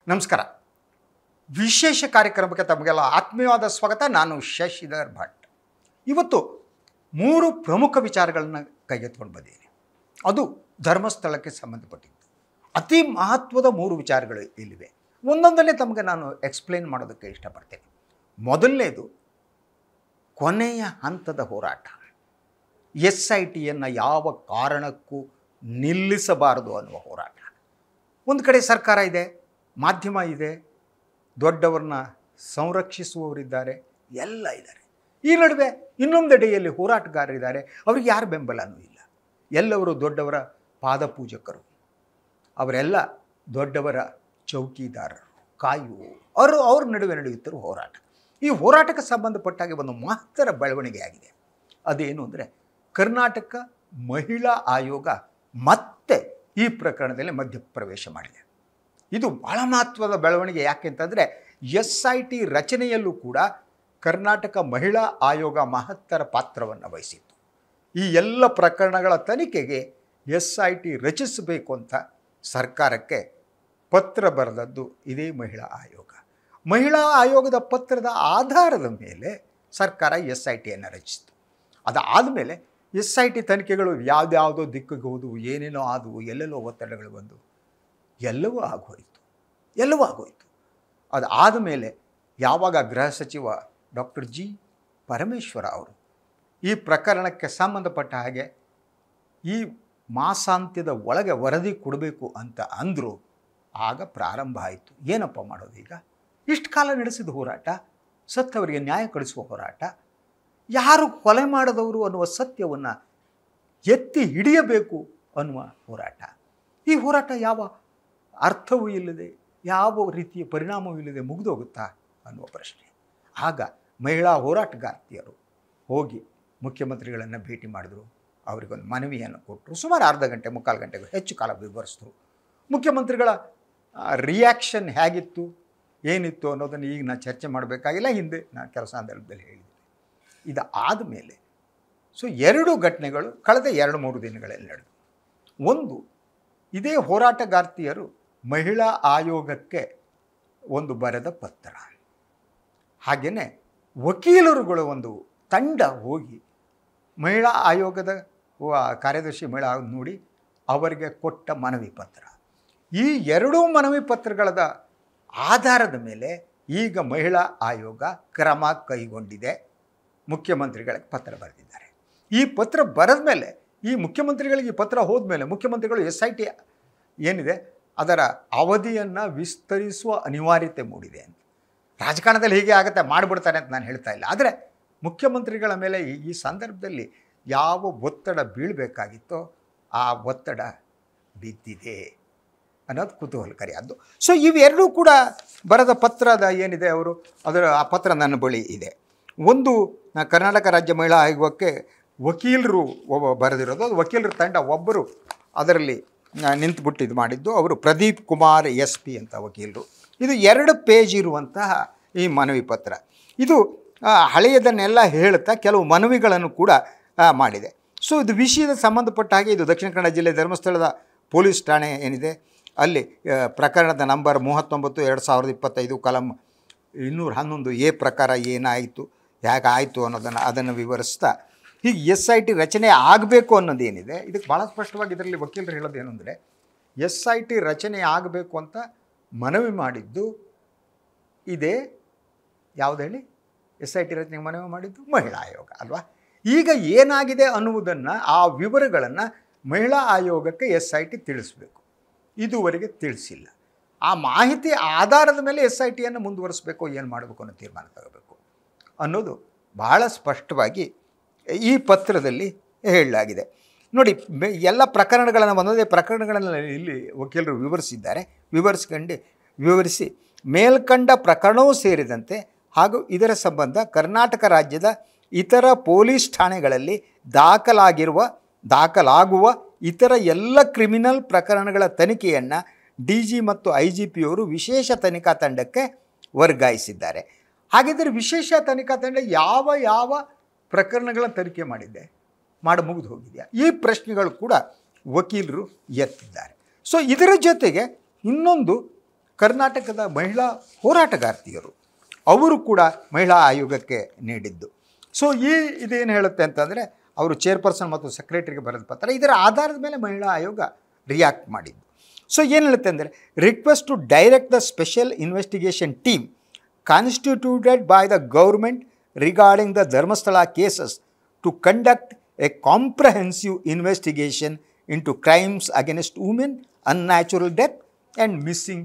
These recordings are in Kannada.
ನಮಸ್ಕಾರ. ವಿಶೇಷ ಕಾರ್ಯಕ್ರಮಕ್ಕೆ ತಮಗೆಲ್ಲ ಆತ್ಮೀಯವಾದ ಸ್ವಾಗತ. ನಾನು ಶಶಿಧರ್ ಭಟ್. ಇವತ್ತು 3 ಪ್ರಮುಖ ವಿಚಾರಗಳನ್ನು ಕೈಗೆತ್ತಿಕೊಂಡು ಬಂದಿದ್ದೀನಿ. ಅದು ಧರ್ಮಸ್ಥಳಕ್ಕೆ ಸಂಬಂಧಪಟ್ಟಿದ್ದು. ಅತಿ ಮಹತ್ವದ 3 ವಿಚಾರಗಳು ಇಲ್ಲಿವೆ. ಒಂದೊಂದಲ್ಲೇ ತಮಗೆ ನಾನು ಎಕ್ಸ್ಪ್ಲೇನ್ ಮಾಡೋದಕ್ಕೆ ಇಷ್ಟಪಡ್ತೇನೆ. ಮೊದಲನೇದು ಕೊನೆಯ ಹಂತದ ಹೋರಾಟ. SITಯನ್ನು ಯಾವ ಕಾರಣಕ್ಕೂ ನಿಲ್ಲಿಸಬಾರದು ಅನ್ನುವ ಹೋರಾಟ. ಒಂದು ಕಡೆ ಸರ್ಕಾರ ಇದೆ, ಮಾಧ್ಯಮ ಇದೆ, ದೊಡ್ಡವ್ರನ್ನ ಸಂರಕ್ಷಿಸುವವರಿದ್ದಾರೆ, ಎಲ್ಲ ಇದ್ದಾರೆ. ಈ ನಡುವೆ ಇನ್ನೊಂದೆಡೆಯಲ್ಲಿ ಹೋರಾಟಗಾರರಿದ್ದಾರೆ, ಅವ್ರಿಗೆ ಯಾರ ಬೆಂಬಲನೂ ಇಲ್ಲ. ಎಲ್ಲವರು ದೊಡ್ಡವರ ಪಾದಪೂಜಕರು, ಅವರೆಲ್ಲ ದೊಡ್ಡವರ ಚೌಕಿದಾರರು, ಕಾಯುವವರು. ಅವ್ರ ನಡುವೆ ನಡೆಯುತ್ತಿರುವ ಹೋರಾಟ. ಈ ಹೋರಾಟಕ್ಕೆ ಸಂಬಂಧಪಟ್ಟಾಗೆ ಒಂದು ಮಹತ್ತರ ಬೆಳವಣಿಗೆ ಆಗಿದೆ. ಅದೇನು ಅಂದರೆ, ಕರ್ನಾಟಕ ಮಹಿಳಾ ಆಯೋಗ ಮತ್ತೆ ಈ ಪ್ರಕರಣದಲ್ಲಿ ಮಧ್ಯಪ್ರವೇಶ ಮಾಡಿದೆ. ಇದು ಬಹಳ ಮಹತ್ವದ ಬೆಳವಣಿಗೆ. ಯಾಕೆ ಅಂತಂದರೆ, SIT ರಚನೆಯಲ್ಲೂ ಕೂಡ ಕರ್ನಾಟಕ ಮಹಿಳಾ ಆಯೋಗ ಮಹತ್ತರ ಪಾತ್ರವನ್ನು ವಹಿಸಿತ್ತು. ಈ ಎಲ್ಲ ಪ್ರಕರಣಗಳ ತನಿಖೆಗೆ SIT ರಚಿಸಬೇಕು ಅಂತ ಸರ್ಕಾರಕ್ಕೆ ಪತ್ರ ಬರೆದದ್ದು ಇದೇ ಮಹಿಳಾ ಆಯೋಗ. ಮಹಿಳಾ ಆಯೋಗದ ಪತ್ರದ ಆಧಾರದ ಮೇಲೆ ಸರ್ಕಾರ SITಯನ್ನು ರಚಿಸಿತು. ಅದಾದಮೇಲೆ SIT ತನಿಖೆಗಳು ಯಾವುದ್ಯಾವುದೋ ದಿಕ್ಕಿಗೆ ಹೋದವು, ಏನೇನೋ ಆದವು, ಎಲ್ಲೆಲ್ಲೋ ಒತ್ತಡಗಳು ಬಂದವು, ಎಲ್ಲವೂ ಆಗೋಯಿತು. ಅದಾದ ಮೇಲೆ ಯಾವಾಗ ಗೃಹ ಸಚಿವ ಡಾಕ್ಟರ್ G. ಪರಮೇಶ್ವರ ಅವರು ಈ ಪ್ರಕರಣಕ್ಕೆ ಸಂಬಂಧಪಟ್ಟ ಹಾಗೆ ಈ ಮಾಸಾಂತ್ಯದ ಒಳಗೆ ವರದಿ ಕೊಡಬೇಕು ಅಂತ ಅಂದರು, ಆಗ ಪ್ರಾರಂಭ ಆಯಿತು. ಏನಪ್ಪ ಮಾಡೋದು ಈಗ? ಇಷ್ಟು ಕಾಲ ನಡೆಸಿದ ಹೋರಾಟ, ಸತ್ತವರಿಗೆ ನ್ಯಾಯ ಕೊಡಿಸುವ ಹೋರಾಟ, ಯಾರು ಕೊಲೆ ಮಾಡಿದವರು ಅನ್ನುವ ಸತ್ಯವನ್ನು ಎತ್ತಿ ಹಿಡಿಯಬೇಕು ಅನ್ನುವ ಹೋರಾಟ. ಈ ಹೋರಾಟ ಯಾವ ಅರ್ಥವೂ ಇಲ್ಲದೆ, ಯಾವ ರೀತಿಯ ಪರಿಣಾಮವೂ ಇಲ್ಲದೆ ಮುಗಿದೋಗುತ್ತಾ ಅನ್ನುವ ಪ್ರಶ್ನೆ. ಆಗ ಮಹಿಳಾ ಹೋರಾಟಗಾರ್ತಿಯರು ಹೋಗಿ ಮುಖ್ಯಮಂತ್ರಿಗಳನ್ನು ಭೇಟಿ ಮಾಡಿದ್ರು. ಅವರಿಗೊಂದು ಮನವಿಯನ್ನು ಕೊಟ್ಟರು. ಸುಮಾರು ಅರ್ಧ ಗಂಟೆ, ಮುಕ್ಕಾಲು ಗಂಟೆಗೂ ಹೆಚ್ಚು ಕಾಲ ವಿವರಿಸಿದ್ರು. ಮುಖ್ಯಮಂತ್ರಿಗಳ ರಿಯಾಕ್ಷನ್ ಹೇಗಿತ್ತು, ಏನಿತ್ತು ಅನ್ನೋದನ್ನು ಈಗ ನಾನು ಚರ್ಚೆ ಮಾಡಬೇಕಾಗಿಲ್ಲ. ಹಿಂದೆ ನಾನು ಕೆಲಸ ಸಂದರ್ಭದಲ್ಲಿ ಹೇಳಿದ್ದೀನಿ. ಇದಾದ ಮೇಲೆ 2 ಘಟನೆಗಳು ಕಳೆದ 2-3 ದಿನಗಳಲ್ಲಿ ನಡೆದು. ಒಂದು, ಇದೇ ಹೋರಾಟಗಾರ್ತಿಯರು ಮಹಿಳಾ ಆಯೋಗಕ್ಕೆ ಒಂದು ಬರೆದ ಪತ್ರ. ಹಾಗೆಯೇ ವಕೀಲರುಗಳ ಒಂದು ತಂಡ ಹೋಗಿ ಮಹಿಳಾ ಆಯೋಗದ ಕಾರ್ಯದರ್ಶಿ ಮಹಿಳಾ ಆಯೋಗ ನೋಡಿ ಅವರಿಗೆ ಕೊಟ್ಟ ಮನವಿ ಪತ್ರ. ಈ 2 ಮನವಿ ಪತ್ರಗಳ ಆಧಾರದ ಮೇಲೆ ಈಗ ಮಹಿಳಾ ಆಯೋಗ ಕ್ರಮ ಕೈಗೊಂಡಿದೆ. ಮುಖ್ಯಮಂತ್ರಿಗಳಿಗೆ ಪತ್ರ ಬರೆದಿದ್ದಾರೆ. ಈ ಪತ್ರ ಬರೆದ ಮೇಲೆ, ಈ ಮುಖ್ಯಮಂತ್ರಿಗಳಿಗೆ ಈ ಪತ್ರ ಹೋದ್ಮೇಲೆ ಮುಖ್ಯಮಂತ್ರಿಗಳು SIT ಏನಿದೆ ಅದರ ಅವಧಿಯನ್ನು ವಿಸ್ತರಿಸುವ ಅನಿವಾರ್ಯತೆ ಮೂಡಿದೆ ಅಂತ. ರಾಜಕಾರಣದಲ್ಲಿ ಹೀಗೆ ಆಗುತ್ತೆ, ಮಾಡಿಬಿಡ್ತಾರೆ ಅಂತ ನಾನು ಹೇಳ್ತಾ ಇಲ್ಲ. ಆದರೆ ಮುಖ್ಯಮಂತ್ರಿಗಳ ಮೇಲೆ ಈ ಸಂದರ್ಭದಲ್ಲಿ ಯಾವ ಒತ್ತಡ ಬೀಳಬೇಕಾಗಿತ್ತೋ ಆ ಒತ್ತಡ ಬಿದ್ದಿದೆ ಅನ್ನೋದು ಕುತೂಹಲಕಾರಿಯಾದ್ದು. ಇವೆರಡೂ ಕೂಡ ಬರೆದ ಪತ್ರದ ಏನಿದೆ ಅವರು ಆ ಪತ್ರ ನನ್ನ ಬಳಿ ಇದೆ. ಒಂದು, ಕರ್ನಾಟಕ ರಾಜ್ಯ ಮಹಿಳಾ ಆಯೋಗಕ್ಕೆ ವಕೀಲರು ಬರೆದಿರೋದು. ಅದು ವಕೀಲರ ತಂಡ ಒಬ್ಬರು ಅದರಲ್ಲಿ ನಿಂತುಬಿಟ್ಟು ಇದು ಮಾಡಿದ್ದು. ಅವರು ಪ್ರದೀಪ್ ಕುಮಾರ್ SP ಅಂತ ವಕೀಲರು. ಇದು 2 ಪೇಜ್ ಇರುವಂತಹ ಈ ಮನವಿ ಪತ್ರ. ಇದು ಹಳೆಯದನ್ನೆಲ್ಲ ಹೇಳ್ತಾ ಕೆಲವು ಮನವಿಗಳನ್ನು ಕೂಡ ಮಾಡಿದೆ. ಇದು ವಿಷಯದ ಸಂಬಂಧಪಟ್ಟ ಹಾಗೆ ಇದು ದಕ್ಷಿಣ ಕನ್ನಡ ಜಿಲ್ಲೆ ಧರ್ಮಸ್ಥಳದ ಪೊಲೀಸ್ ಠಾಣೆ ಏನಿದೆ ಅಲ್ಲಿ ಪ್ರಕರಣದ ನಂಬರ್ 39/2025 ಕಲಂ 211A ಪ್ರಕಾರ ಏನಾಯಿತು, ಹೇಗೆ ಆಯಿತು ಅದನ್ನು ವಿವರಿಸ್ತಾ ಹೀಗೆ SIT ರಚನೆ ಆಗಬೇಕು ಅನ್ನೋದೇನಿದೆ ಇದಕ್ಕೆ ಭಾಳ ಸ್ಪಷ್ಟವಾಗಿ ಇದರಲ್ಲಿ ವಕೀಲರು ಹೇಳೋದು ಏನು ಅಂದರೆ, SIT ರಚನೆ ಆಗಬೇಕು ಅಂತ ಮನವಿ ಮಾಡಿದ್ದು ಇದೇ ಯಾವುದು ಹೇಳಿ, SIT ರಚನೆಗೆ ಮನವಿ ಮಾಡಿದ್ದು ಮಹಿಳಾ ಆಯೋಗ ಅಲ್ವಾ. ಈಗ ಏನಾಗಿದೆ ಅನ್ನುವುದನ್ನು, ಆ ವಿವರಗಳನ್ನು ಮಹಿಳಾ ಆಯೋಗಕ್ಕೆ SIT ತಿಳಿಸ್ಬೇಕು. ಇದುವರೆಗೆ ತಿಳಿಸಿಲ್ಲ. ಆ ಮಾಹಿತಿ ಆಧಾರದ ಮೇಲೆ SITಯನ್ನು ಮುಂದುವರಿಸಬೇಕು, ಏನು ಮಾಡಬೇಕು ಅನ್ನೋ ತೀರ್ಮಾನ ತಗೋಬೇಕು ಅನ್ನೋದು ಬಹಳ ಸ್ಪಷ್ಟವಾಗಿ ಈ ಪತ್ರದಲ್ಲಿ ಹೇಳಲಾಗಿದೆ. ನೋಡಿ, ಎಲ್ಲ ಪ್ರಕರಣಗಳನ್ನು ಒಂದೊಂದೇ ಪ್ರಕರಣಗಳನ್ನು ಇಲ್ಲಿ ವಕೀಲರು ವಿವರಿಸಿದ್ದಾರೆ. ವಿವರಿಸಿ ಮೇಲ್ಕಂಡ ಪ್ರಕರಣವೂ ಸೇರಿದಂತೆ ಹಾಗೂ ಇದರ ಸಂಬಂಧ ಕರ್ನಾಟಕ ರಾಜ್ಯದ ಇತರ ಪೊಲೀಸ್ ಠಾಣೆಗಳಲ್ಲಿ ದಾಖಲಾಗುವ ಇತರ ಎಲ್ಲ ಕ್ರಿಮಿನಲ್ ಪ್ರಕರಣಗಳ ತನಿಖೆಯನ್ನು DG ಮತ್ತು IGPಯವರು ವಿಶೇಷ ತನಿಖಾ ತಂಡಕ್ಕೆ ವರ್ಗಾಯಿಸಿದ್ದಾರೆ. ಹಾಗಿದ್ದರೆ ವಿಶೇಷ ತನಿಖಾ ತಂಡ ಯಾವ ಪ್ರಕರಣಗಳ ತನಿಖೆ ಮುಗಿದು ಹೋಗಿದೆಯಾ? ಈ ಪ್ರಶ್ನೆಗಳು ಕೂಡ ವಕೀಲರು ಎತ್ತಿದ್ದಾರೆ. ಇದರ ಜೊತೆಗೆ ಇನ್ನೊಂದು, ಕರ್ನಾಟಕದ ಮಹಿಳಾ ಹೋರಾಟಗಾರ್ತಿಯರು, ಅವರು ಕೂಡ ಮಹಿಳಾ ಆಯೋಗಕ್ಕೆ ನೀಡಿದ್ದು. ಸೊ ಇದೇನು ಹೇಳುತ್ತೆ ಅಂತಂದರೆ, ಅವರು ಚೇರ್ಪರ್ಸನ್ ಮತ್ತು ಸೆಕ್ರೆಟರಿಗೆ ಬರೆದ ಪತ್ರ, ಇದರ ಆಧಾರದ ಮೇಲೆ ಮಹಿಳಾ ಆಯೋಗ ರಿಯಾಕ್ಟ್ ಮಾಡಿದ್ದು. ಸೊ ಏನು ಹೇಳುತ್ತೆ ಅಂದರೆ, request to direct the special investigation team constituted by the government regarding the Dharmasthala cases to conduct a comprehensive investigation into crimes against women, unnatural death and missing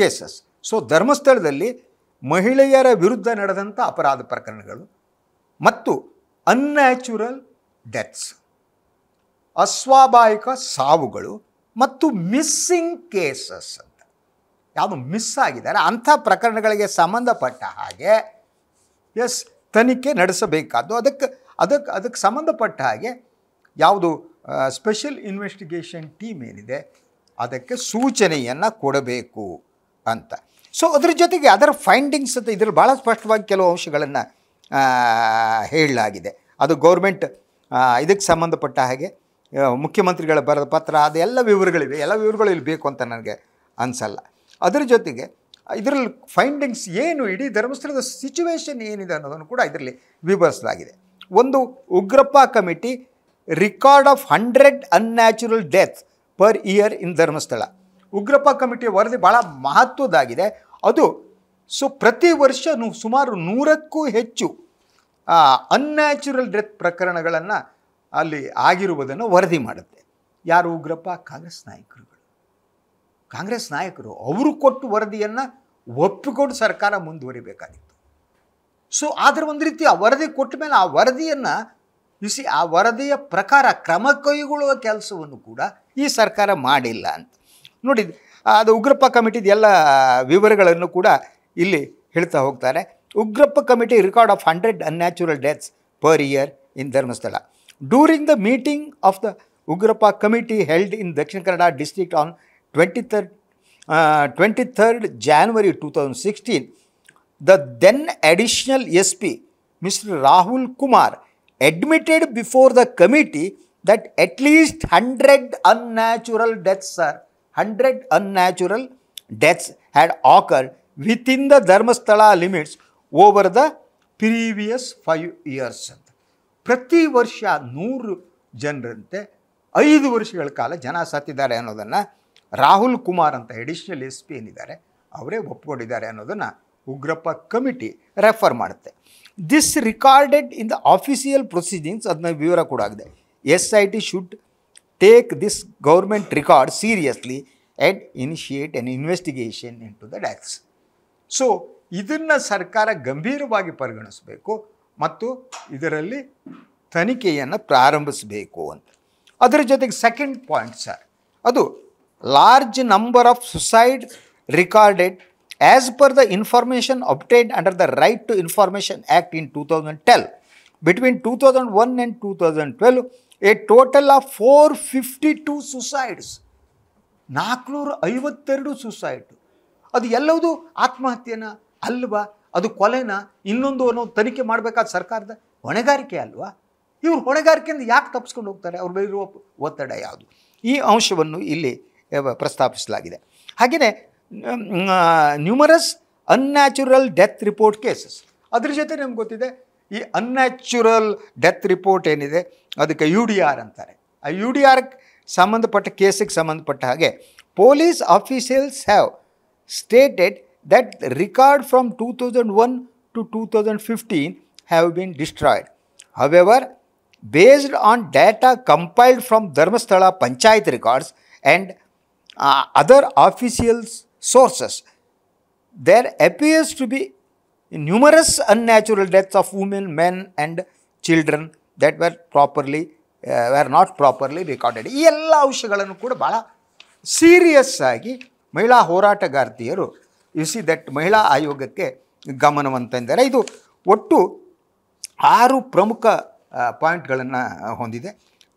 cases. So ಧರ್ಮಸ್ಥಳದಲ್ಲಿ ಮಹಿಳೆಯರ ವಿರುದ್ಧ ನಡೆದಂಥ ಅಪರಾಧ ಪ್ರಕರಣಗಳು ಮತ್ತು ಅನ್ಯಾಚುರಲ್ ಡೆತ್ಸ್, ಅಸ್ವಾಭಾವಿಕ ಸಾವುಗಳು ಮತ್ತು ಮಿಸ್ಸಿಂಗ್ ಕೇಸಸ್ ಅಂತ ಯಾವುದು ಮಿಸ್ ಆಗಿದ್ದಾರೆ ಅಂಥ ಪ್ರಕರಣಗಳಿಗೆ ಸಂಬಂಧಪಟ್ಟ ಹಾಗೆ ತನಿಖೆ ನಡೆಸಬೇಕಾದ್ದು. ಅದಕ್ಕೆ ಸಂಬಂಧಪಟ್ಟ ಹಾಗೆ ಯಾವುದು ಸ್ಪೆಷಲ್ ಇನ್ವೆಸ್ಟಿಗೇಷನ್ ಟೀಮ್ ಏನಿದೆ ಅದಕ್ಕೆ ಸೂಚನೆಯನ್ನು ಕೊಡಬೇಕು ಅಂತ. ಸೊ ಅದ್ರ ಜೊತೆಗೆ ಅದರ ಫೈಂಡಿಂಗ್ಸ್ ಅಂತ ಇದರಲ್ಲಿ ಭಾಳ ಸ್ಪಷ್ಟವಾಗಿ ಕೆಲವು ಅಂಶಗಳನ್ನು ಹೇಳಲಾಗಿದೆ. ಅದು ಗೌರ್ಮೆಂಟ್ ಇದಕ್ಕೆ ಸಂಬಂಧಪಟ್ಟ ಹಾಗೆ ಮುಖ್ಯಮಂತ್ರಿಗಳ ಬರೆದ ಪತ್ರ, ಅದೆಲ್ಲ ವಿವರಗಳಿವೆ. ಎಲ್ಲ ವಿವರಗಳು ಇಲ್ಲಿ ಬೇಕು ಅಂತ ನನಗೆ ಅನಿಸಲ್ಲ. ಅದರ ಜೊತೆಗೆ ಇದರಲ್ಲಿ ಫೈಂಡಿಂಗ್ಸ್ ಏನು, ಇಡೀ ಧರ್ಮಸ್ಥಳದ ಸಿಚುವೇಶನ್ ಏನಿದೆ ಅನ್ನೋದನ್ನು ಕೂಡ ಇದರಲ್ಲಿ ವಿವರಿಸಲಾಗಿದೆ. ಒಂದು, Ugrappa committee record of 100 unnatural deaths per year in Dharmasthala. Ugrappa ಕಮಿಟಿಯ ವರದಿ ಭಾಳ ಮಹತ್ವದಾಗಿದೆ. ಅದು ಪ್ರತಿ ವರ್ಷ ಸುಮಾರು 100ಕ್ಕೂ ಹೆಚ್ಚು ಅನ್ಯಾಚುರಲ್ ಡೆತ್ ಪ್ರಕರಣಗಳನ್ನು ಅಲ್ಲಿ ಆಗಿರುವುದನ್ನು ವರದಿ ಮಾಡುತ್ತೆ. ಯಾರು? ಉಗ್ರಪ್ಪ ಕಾಂಗ್ರೆಸ್ ನಾಯಕರು ಅವರು ಕೊಟ್ಟು ವರದಿಯನ್ನು ಒಪ್ಪಿಕೊಂಡು ಸರ್ಕಾರ ಮುಂದುವರಿಬೇಕಾಗಿತ್ತು. ಸೊ ಆದರೆ ಒಂದು ರೀತಿ ಆ ವರದಿ ಕೊಟ್ಟ ಮೇಲೆ ಆ ವರದಿಯನ್ನು ಆ ವರದಿಯ ಪ್ರಕಾರ ಕ್ರಮ ಕೈಗೊಳ್ಳುವ ಕೆಲಸವನ್ನು ಕೂಡ ಈ ಸರ್ಕಾರ ಮಾಡಿಲ್ಲ ಅಂತ ನೋಡಿ. ಅದು ಉಗ್ರಪ್ಪ ಕಮಿಟಿದ ಎಲ್ಲ ವಿವರಗಳನ್ನು ಕೂಡ ಇಲ್ಲಿ ಹೇಳ್ತಾ ಹೋಗ್ತಾರೆ. Ugrappa committee record of 100 unnatural deaths per year in Dharmasthala. During the meeting of the Ugrappa committee held in Dakshina Kannada district on 23rd January 2016, the then additional SP, Mr. Rahul Kumar, admitted before the committee that at least 100 unnatural deaths had occurred within the Dharmasthala limits over the previous 5 years. ಪ್ರತಿ ವರ್ಷ 100 ಜನರಂತೆ 5 ವರ್ಷಗಳ ಕಾಲ ಜನ ಸತ್ತಿದ್ದಾರೆ ಅನ್ನೋದನ್ನು ರಾಹುಲ್ ಕುಮಾರ್ ಅಂತ ಎಡಿಷನಲ್ SP ಏನಿದ್ದಾರೆ ಅವರೇ ಒಪ್ಪಿಕೊಂಡಿದ್ದಾರೆ ಅನ್ನೋದನ್ನು ಉಗ್ರಪ್ಪ ಕಮಿಟಿ ರೆಫರ್ ಮಾಡುತ್ತೆ. This recorded in the official proceedings, ಅದನ್ನ ವಿವರ ಕೂಡ ಆಗಿದೆ. SIT should take this government record seriously and initiate an investigation in to the deaths. So ಇದನ್ನು ಸರ್ಕಾರ ಗಂಭೀರವಾಗಿ ಪರಿಗಣಿಸಬೇಕು ಮತ್ತು ಇದರಲ್ಲಿ ತನಿಖೆಯನ್ನು ಪ್ರಾರಂಭಿಸಬೇಕು ಅಂತ. ಅದರ ಜೊತೆಗೆ ಸೆಕೆಂಡ್ ಪಾಯಿಂಟ್ ಸರ್, ಅದು large number of suicide recorded as per the information obtained under the Right to Information Act in 2012. Between 2001 and 2012, a total of 452 suicides. 452 suicide. ಅದು ಎಲ್ಲವುದು ಆತ್ಮಹತ್ಯೆನ ಅಲ್ವಾ, ಅದು ಕೊಲೆನ, ಇನ್ನೊಂದು ಅನ್ನೋ ತನಿಖೆ ಮಾಡಬೇಕಾದ ಸರ್ಕಾರದ ಹೊಣೆಗಾರಿಕೆ ಅಲ್ವಾ? ಇವ್ರು ಹೊಣೆಗಾರಿಕೆಯಿಂದ ಯಾಕೆ ತಪ್ಪಿಸ್ಕೊಂಡು ಹೋಗ್ತಾರೆ? ಅವ್ರ ಮೇಲಿರುವ ಒತ್ತಡ ಯಾವುದು? ಈ ಅಂಶವನ್ನು ಇಲ್ಲಿ ಪ್ರಸ್ತಾಪಿಸಲಾಗಿದೆ. ಹಾಗೆಯೇ numerous unnatural death report cases. ಅದ್ರ ಜೊತೆ ನಮ್ಗೆ ಗೊತ್ತಿದೆ, ಈ ಅನ್ಯಾಚುರಲ್ ಡೆತ್ ರಿಪೋರ್ಟ್ ಏನಿದೆ ಅದಕ್ಕೆ UDR ಅಂತಾರೆ. ಆ UDRಗೆ ಸಂಬಂಧಪಟ್ಟ ಕೇಸಿಗೆ ಸಂಬಂಧಪಟ್ಟ ಹಾಗೆ police officials have stated that record from 2001 to 2015 have been destroyed. However, based on data compiled from Dharmasthala Panchayat records and other official sources, there appears to be numerous unnatural deaths of women, men and children that were not properly recorded. ಈ ಎಲ್ಲ ಅಂಶಗಳನ್ನು ಕೂಡ ಭಾಳ ಸೀರಿಯಸ್ ಆಗಿ ಮಹಿಳಾ ಹೋರಾಟಗಾರ್ತಿಯರು ದಟ್ ಮಹಿಳಾ ಆಯೋಗಕ್ಕೆ ಗಮನವಂತಿದ್ದಾರೆ. ಇದು ಒಟ್ಟು 6 ಪ್ರಮುಖ ಪಾಯಿಂಟ್ಗಳನ್ನು ಹೊಂದಿದೆ.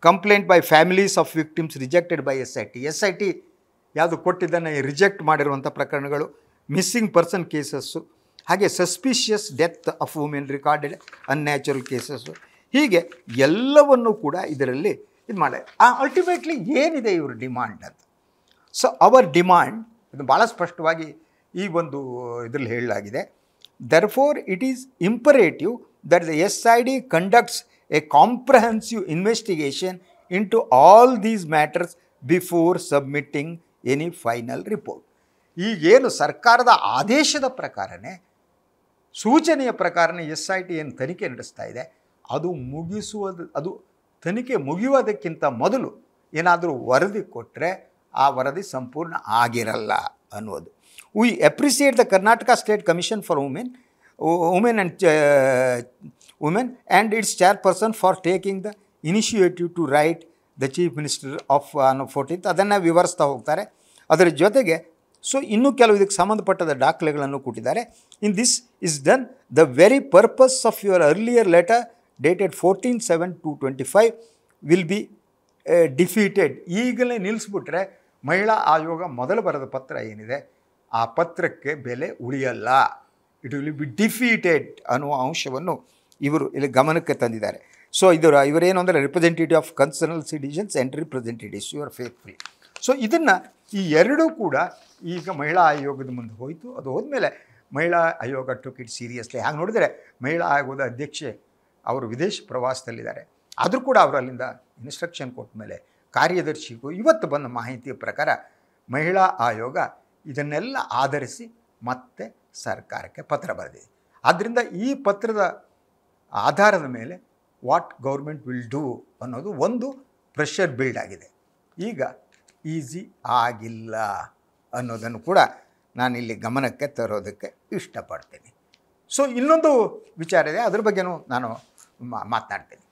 Complaint by families of victims rejected by SIT ಯಾವುದು ಕೊಟ್ಟಿದ್ದನ್ನು ರಿಜೆಕ್ಟ್ ಮಾಡಿರುವಂಥ ಪ್ರಕರಣಗಳು, ಮಿಸ್ಸಿಂಗ್ ಪರ್ಸನ್ ಕೇಸಸ್ಸು, ಹಾಗೆ suspicious death of women recorded unnatural cases, ಹೀಗೆ ಎಲ್ಲವನ್ನೂ ಕೂಡ ಇದರಲ್ಲಿ ಇದು ಮಾಡಿ ಅಲ್ಟಿಮೇಟ್ಲಿ ಏನಿದೆ ಇವ್ರ ಡಿಮಾಂಡ್ ಅಂತ. ಸೊ ಅವರ್ ಡಿಮಾಂಡ್ ಇದು ಭಾಳ ಸ್ಪಷ್ಟವಾಗಿ ಈ ಒಂದು ಇದರಲ್ಲಿ ಹೇಳಲಾಗಿದೆ. Therefore it is imperative that the SID conducts a comprehensive investigation in to all these matters before submitting any final report. ಈಗೇನು ಸರ್ಕಾರದ ಆದೇಶದ ಪ್ರಕಾರನೇ, ಸೂಚನೆಯ ಪ್ರಕಾರನೇ SIT ಏನು ತನಿಖೆ ನಡೆಸ್ತಾ ಇದೆ, ಅದು ತನಿಖೆ ಮುಗಿಯೋದಕ್ಕಿಂತ ಮೊದಲು ಏನಾದರೂ ವರದಿ ಕೊಟ್ಟರೆ ಆ ವರದಿ ಸಂಪೂರ್ಣ ಆಗಿರಲ್ಲ ಅನ್ನೋದು. We appreciate the Karnataka state commission for women and its chairperson for taking the initiative to write the chief minister of 14th ಅದನ್ನು ವಿವರಿಸ್ತಾ ಹೋಗ್ತಾರೆ. ಅದರ ಜೊತೆಗೆ ಇನ್ನೂ ಕೆಲವು ಇದಕ್ಕೆ ಸಂಬಂಧಪಟ್ಟದ ದಾಖಲೆಗಳನ್ನು ಕೊಟ್ಟಿದ್ದಾರೆ. In this is done the very purpose of your earlier letter dated 14/7/2025 will be defeated. ಈಗಲೇ ನಿಲ್ಲಿಸ್ಬಿಟ್ರೆ ಮಹಿಳಾ ಆಯೋಗ ಮೊದಲು ಬರೆದ ಪತ್ರ ಏನಿದೆ ಆ ಪತ್ರಕ್ಕೆ ಬೆಲೆ ಉಳಿಯಲ್ಲ, ಇಟ್ ವಿಲ್ ಬಿ ಡಿಫೀಟೆಡ್ ಅನ್ನುವ ಅಂಶವನ್ನು ಇವರು ಇಲ್ಲಿ ಗಮನಕ್ಕೆ ತಂದಿದ್ದಾರೆ. ಇವರೇನು ಅಂದರೆ representative of concerned citizens and representatives your faithful. ಇದನ್ನು ಈ ಎರಡೂ ಕೂಡ ಈಗ ಮಹಿಳಾ ಆಯೋಗದ ಮುಂದೆ ಹೋಯಿತು. ಅದು ಹೋದ್ಮೇಲೆ ಮಹಿಳಾ ಆಯೋಗ ಟುಕ್ ಇಟ್ ಸೀರಿಯಸ್ಲಿ. ಹಾಗೆ ನೋಡಿದರೆ ಮಹಿಳಾ ಆಯೋಗದ ಅಧ್ಯಕ್ಷೆ ಅವರು ವಿದೇಶ ಪ್ರವಾಸದಲ್ಲಿದ್ದಾರೆ. ಆದರೂ ಕೂಡ ಅವರು ಅಲ್ಲಿಂದ ಇನ್ಸ್ಟ್ರಕ್ಷನ್ ಕೊಟ್ಟ ಮೇಲೆ ಕಾರ್ಯದರ್ಶಿಗೂ ಇವತ್ತು ಬಂದ ಮಾಹಿತಿಯ ಪ್ರಕಾರ ಮಹಿಳಾ ಆಯೋಗ ಇದನ್ನೆಲ್ಲ ಆಧರಿಸಿ ಮತ್ತೆ ಸರ್ಕಾರಕ್ಕೆ ಪತ್ರ ಬರೆದಿದೆ. ಆದ್ದರಿಂದ ಈ ಪತ್ರದ ಆಧಾರದ ಮೇಲೆ ವಾಟ್ ಗೌರ್ಮೆಂಟ್ ವಿಲ್ ಡೂ ಅನ್ನೋದು ಒಂದು ಪ್ರೆಷರ್ ಬಿಲ್ಡ್ ಆಗಿದೆ. ಈಗ ಈಸಿ ಆಗಿಲ್ಲ ಅನ್ನೋದನ್ನು ಕೂಡ ನಾನಿಲ್ಲಿ ಗಮನಕ್ಕೆ ತರೋದಕ್ಕೆ ಇಷ್ಟಪಡ್ತೀನಿ. ಇನ್ನೊಂದು ವಿಚಾರ ಇದೆ, ಅದ್ರ ಬಗ್ಗೆನೂ ನಾನು ಮಾತನಾಡ್ತೀನಿ.